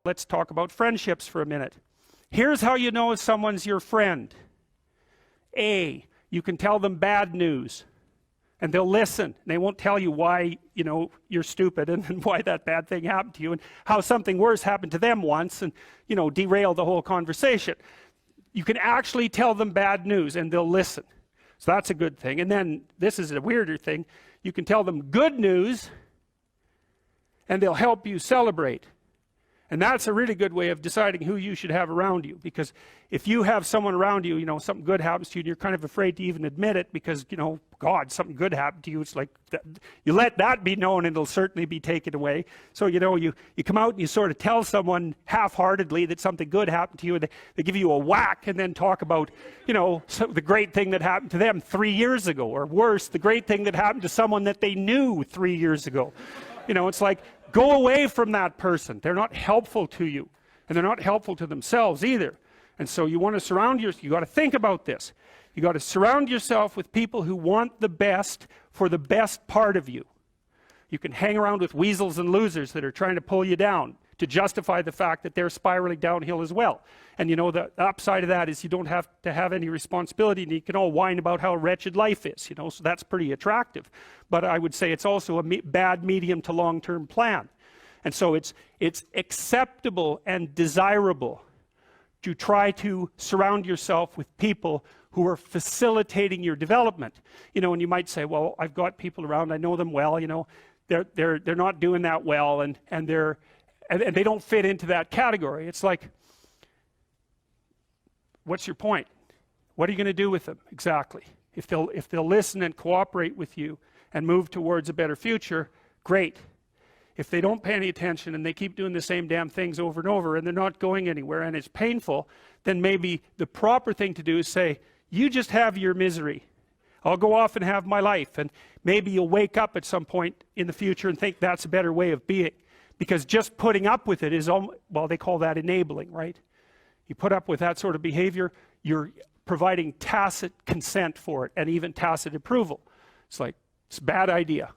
Let's talk about friendships for a minute. Here's how you know if someone's your friend. A, you can tell them bad news, and they'll listen. They won't tell you why, you're stupid and why that bad thing happened to you and how something worse happened to them once and, derail the whole conversation. You can actually tell them bad news and they'll listen. So that's a good thing. And then this is a weirder thing. You can tell them good news and they'll help you celebrate. And that's a really good way of deciding who you should have around you. Because if you have someone around you, something good happens to you and you're kind of afraid to even admit it because, God, something good happened to you. It's like, you let that be known and it'll certainly be taken away. So, you come out and you sort of tell someone half-heartedly that something good happened to you and they give you a whack and then talk about, the great thing that happened to them 3 years ago. Or worse, the great thing that happened to someone that they knew 3 years ago. It's like, go away from that person. They're not helpful to you. And they're not helpful to themselves either. And so you want to surround yourself. You got to think about this. You got to surround yourself with people who want the best for the best part of you. You can hang around with weasels and losers that are trying to pull you down to justify the fact that they're spiraling downhill as well. And the upside of that is you don't have to have any responsibility and you can all whine about how wretched life is, so that's pretty attractive. But I would say it's also a bad medium to long-term plan. And so it's acceptable and desirable to try to surround yourself with people who are facilitating your development. And you might say, well, I've got people around, I know them well, they're not doing that well and they don't fit into that category. It's like, what's your point? What are you going to do with them exactly? If they'll listen and cooperate with you and move towards a better future, great. If they don't pay any attention and they keep doing the same damn things over and over and they're not going anywhere and it's painful, then maybe the proper thing to do is say, you just have your misery. I'll go off and have my life. And maybe you'll wake up at some point in the future and think that's a better way of being. Because just putting up with it is, well, they call that enabling, right? You put up with that sort of behavior, you're providing tacit consent for it and even tacit approval. It's like, it's a bad idea.